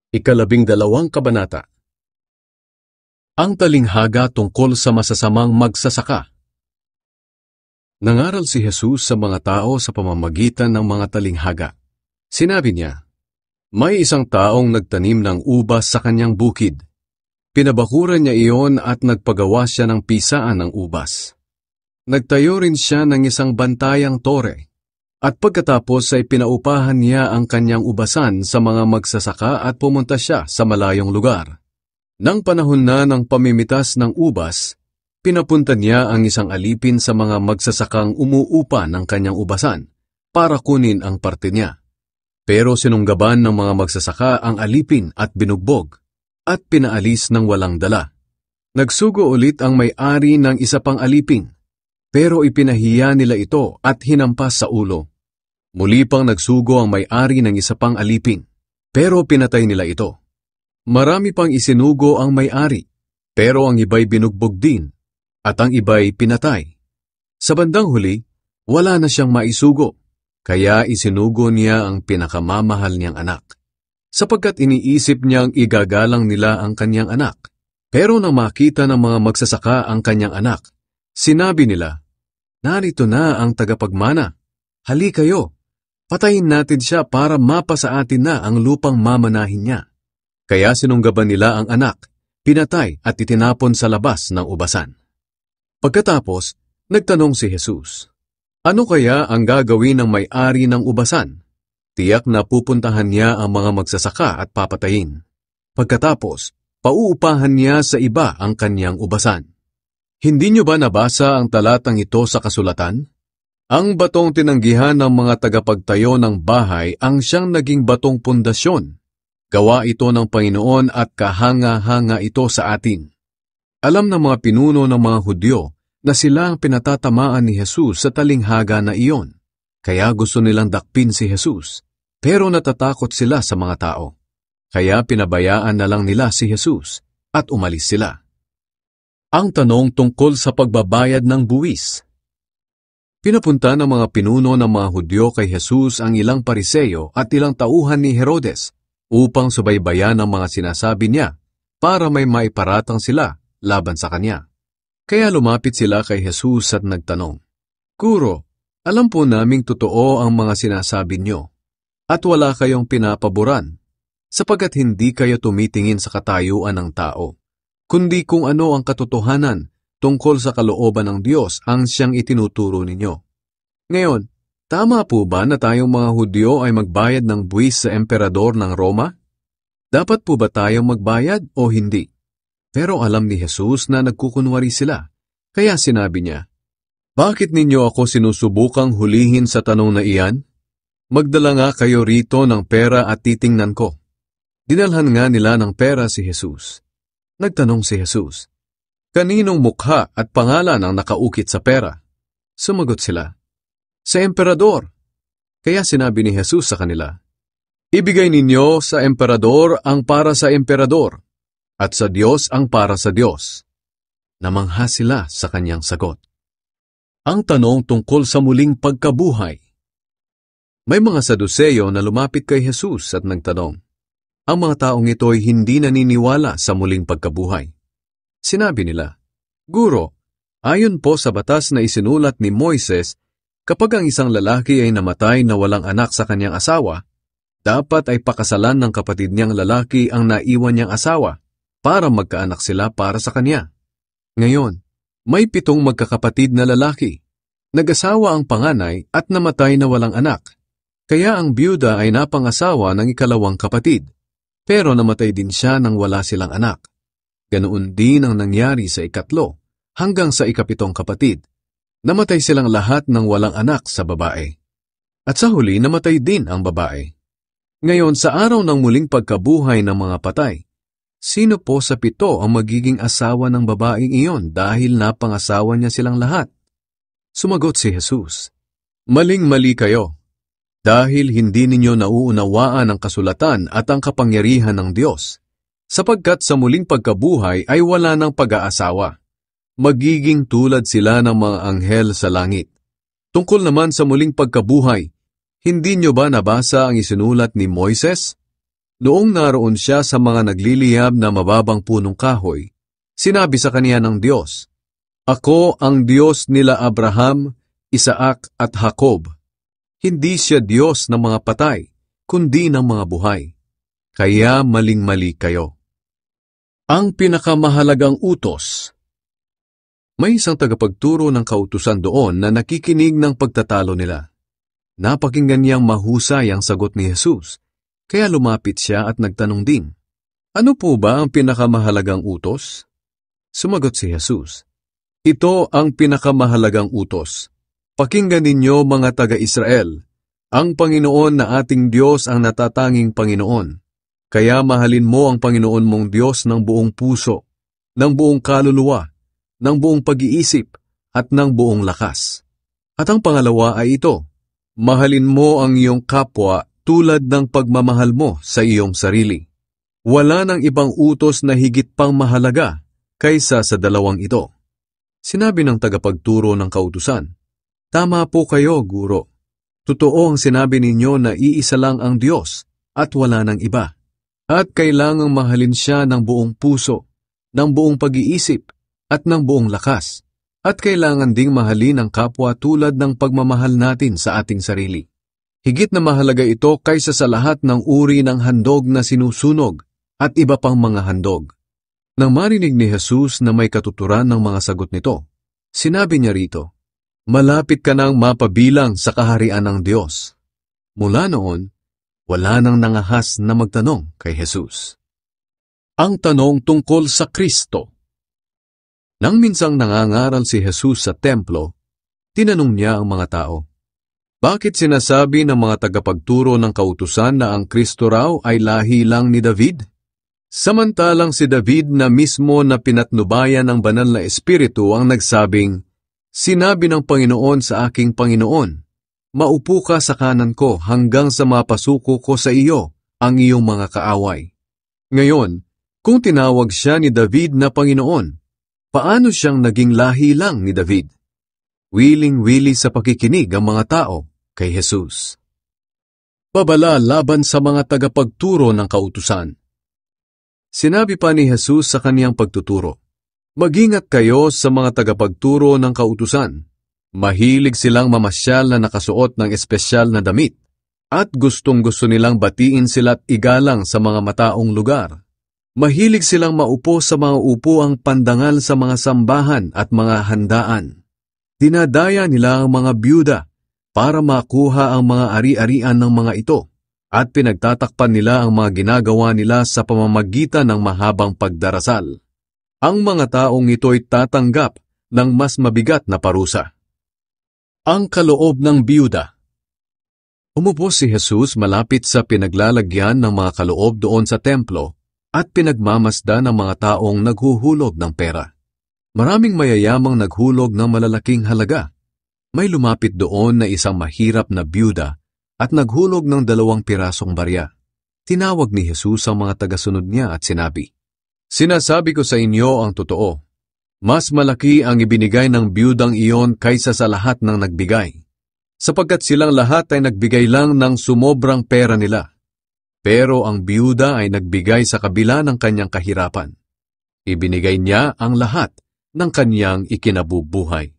Ikalabing-dalawang kabanata. Ang talinghaga tungkol sa masasamang magsasaka. Nangaral si Jesus sa mga tao sa pamamagitan ng mga talinghaga. Sinabi niya, may isang taong nagtanim ng ubas sa kanyang bukid. Pinabakuran niya iyon at nagpagawa siya ng pisaan ng ubas. Nagtayo rin siya ng isang bantayang tore. At pagkatapos ay pinaupahan niya ang kanyang ubasan sa mga magsasaka at pumunta siya sa malayong lugar. Nang panahon na ng pamimitas ng ubas, pinapunta niya ang isang alipin sa mga magsasakang umuupa ng kanyang ubasan para kunin ang parte niya. Pero sinunggaban ng mga magsasaka ang alipin at binugbog at pinaalis ng walang dala. Nagsugo ulit ang may-ari ng isa pang alipin. Pero ipinahiya nila ito at hinampas sa ulo. Muli pang nagsugo ang may-ari ng isa pang alipin, pero pinatay nila ito. Marami pang isinugo ang may-ari, pero ang iba'y binugbog din, at ang iba'y pinatay. Sa bandang huli, wala na siyang maisugo, kaya isinugo niya ang pinakamamahal niyang anak. Sapagkat iniisip niyang igagalang nila ang kanyang anak. Pero nang makita ng mga magsasaka ang kanyang anak, sinabi nila, narito na ang tagapagmana. Hali kayo, patayin natin siya para mapasa atin na ang lupang mamanahin niya. Kaya sinunggaban nila ang anak, pinatay at itinapon sa labas ng ubasan. Pagkatapos, nagtanong si Jesus, ano kaya ang gagawin ng may-ari ng ubasan? Tiyak na pupuntahan niya ang mga magsasaka at papatayin. Pagkatapos, pauupahan niya sa iba ang kanyang ubasan. Hindi niyo ba nabasa ang talatang ito sa kasulatan? Ang batong tinanggihan ng mga tagapagtayo ng bahay ang siyang naging batong pundasyon. Gawa ito ng Panginoon at kahanga-hanga ito sa atin. Alam ng mga pinuno ng mga Hudyo na sila ang pinatatamaan ni Jesus sa talinghaga na iyon. Kaya gusto nilang dakpin si Jesus, pero natatakot sila sa mga tao. Kaya pinabayaan na lang nila si Jesus at umalis sila. Ang tanong tungkol sa pagbabayad ng buwis. Pinapunta ng mga pinuno ng mga Hudyo kay Jesus ang ilang Pariseyo at ilang tauhan ni Herodes upang subaybayan ang mga sinasabi niya para may maiparatang sila laban sa kanya. Kaya lumapit sila kay Jesus at nagtanong, Guro, alam po naming totoo ang mga sinasabi niyo at wala kayong pinapaboran sapagkat hindi kayo tumitingin sa katayuan ng tao. Kundi kung ano ang katotohanan tungkol sa kalooban ng Diyos ang siyang itinuturo ninyo. Ngayon, tama po ba na tayong mga Hudyo ay magbayad ng buwis sa emperador ng Roma? Dapat po ba tayong magbayad o hindi? Pero alam ni Jesus na nagkukunwari sila, kaya sinabi niya, bakit ninyo ako sinusubukang hulihin sa tanong na iyan? Magdala nga kayo rito ng pera at titingnan ko. Dinalhan nga nila ng pera si Jesus. Nagtanong si Jesus, kaninong mukha at pangalan ang nakaukit sa pera? Sumagot sila, sa emperador. Kaya sinabi ni Jesus sa kanila, ibigay ninyo sa emperador ang para sa emperador, at sa Diyos ang para sa Diyos. Namangha sila sa kanyang sagot. Ang tanong tungkol sa muling pagkabuhay. May mga Saduseyo na lumapit kay Jesus at nagtanong, ang mga taong ito ay hindi naniniwala sa muling pagkabuhay. Sinabi nila, Guro, ayon po sa batas na isinulat ni Moises, kapag ang isang lalaki ay namatay na walang anak sa kanyang asawa, dapat ay pakasalan ng kapatid niyang lalaki ang naiwan niyang asawa para magkaanak sila para sa kanya. Ngayon, may 7 magkakapatid na lalaki. Nag-asawa ang panganay at namatay na walang anak. Kaya ang byuda ay napangasawa ng ikalawang kapatid. Pero namatay din siya nang wala silang anak. Ganoon din ang nangyari sa ikatlo hanggang sa ikapitong kapatid. Namatay silang lahat ng walang anak sa babae. At sa huli namatay din ang babae. Ngayon sa araw ng muling pagkabuhay ng mga patay, sino po sa 7 ang magiging asawa ng babaeng iyon dahil napangasawa niya silang lahat? Sumagot si Jesus, maling-mali kayo. Dahil hindi ninyo nauunawaan ang kasulatan at ang kapangyarihan ng Diyos, sapagkat sa muling pagkabuhay ay wala ng pag-aasawa. Magiging tulad sila ng mga anghel sa langit. Tungkol naman sa muling pagkabuhay, hindi nyo ba nabasa ang isinulat ni Moises? Noong naroon siya sa mga nagliliyab na mababang punong kahoy, sinabi sa kaniya ng Diyos, "Ako ang Diyos nila Abraham, Isaac at Jacob." Hindi siya Diyos ng mga patay, kundi ng mga buhay. Kaya maling-mali kayo. Ang pinakamahalagang utos. May isang tagapagturo ng kautusan doon na nakikinig ng pagtatalo nila. Napakinggan niyang mahusay ang sagot ni Jesus, kaya lumapit siya at nagtanong din, "Ano po ba ang pinakamahalagang utos?" Sumagot si Jesus, "Ito ang pinakamahalagang utos. Pakinggan ninyo mga taga-Israel, ang Panginoon na ating Diyos ang natatanging Panginoon. Kaya mahalin mo ang Panginoon mong Diyos ng buong puso, ng buong kaluluwa, ng buong pag-iisip, at ng buong lakas. At ang pangalawa ay ito, mahalin mo ang iyong kapwa tulad ng pagmamahal mo sa iyong sarili. Wala nang ibang utos na higit pang mahalaga kaysa sa dalawang ito." Sinabi ng tagapagturo ng kautusan, "Tama po kayo, Guro. Totoo ang sinabi ninyo na iisa lang ang Diyos at wala nang iba. At kailangang mahalin siya ng buong puso, ng buong pag-iisip, at ng buong lakas. At kailangan ding mahalin ang kapwa tulad ng pagmamahal natin sa ating sarili. Higit na mahalaga ito kaysa sa lahat ng uri ng handog na sinusunog at iba pang mga handog." Nang marinig ni Jesus na may katuturan ng mga sagot nito, sinabi niya rito, "Malapit ka nang mapabilang sa kaharian ng Diyos." Mula noon, wala nang nangahas na magtanong kay Jesus. Ang tanong tungkol sa Kristo. Nang minsang nangangaral si Jesus sa templo, tinanong niya ang mga tao, "Bakit sinasabi ng mga tagapagturo ng kautusan na ang Kristo raw ay lahi lang ni David? Samantalang si David na mismo na pinatnubayan ng banal na Espiritu ang nagsabing, 'Sinabi ng Panginoon sa aking Panginoon, maupo ka sa kanan ko hanggang sa mapasuko ko sa iyo ang iyong mga kaaway.' Ngayon, kung tinawag siya ni David na Panginoon, paano siyang naging lahi lang ni David?" Wiling-wili sa pakikinig ang mga tao kay Jesus. Babala laban sa mga tagapagturo ng kautusan. Sinabi pa ni Jesus sa kaniyang pagtuturo, "Mag-ingat kayo sa mga tagapagturo ng kautusan. Mahilig silang mamasyal na nakasuot ng espesyal na damit, at gustong-gusto nilang batiin sila't igalang sa mga mataong lugar. Mahilig silang maupo sa mga upuang pandangal sa mga sambahan at mga handaan. Dinadaya nila ang mga byuda para makuha ang mga ari-arian ng mga ito, at pinagtatakpan nila ang mga ginagawa nila sa pamamagitan ng mahabang pagdarasal. Ang mga taong ito'y tatanggap ng mas mabigat na parusa." Ang kaloob ng byuda. Umupo si Jesus malapit sa pinaglalagyan ng mga kaloob doon sa templo at pinagmamasda ng mga taong naghuhulog ng pera. Maraming mayayamang naghulog ng malalaking halaga. May lumapit doon na isang mahirap na byuda at naghulog ng 2 pirasong barya. Tinawag ni Jesus ang mga tagasunod niya at sinabi, "Sinasabi ko sa inyo ang totoo. Mas malaki ang ibinigay ng byudang iyon kaysa sa lahat ng nagbigay, sapagkat silang lahat ay nagbigay lang ng sumobrang pera nila. Pero ang byuda ay nagbigay sa kabila ng kanyang kahirapan. Ibinigay niya ang lahat ng kanyang ikinabubuhay."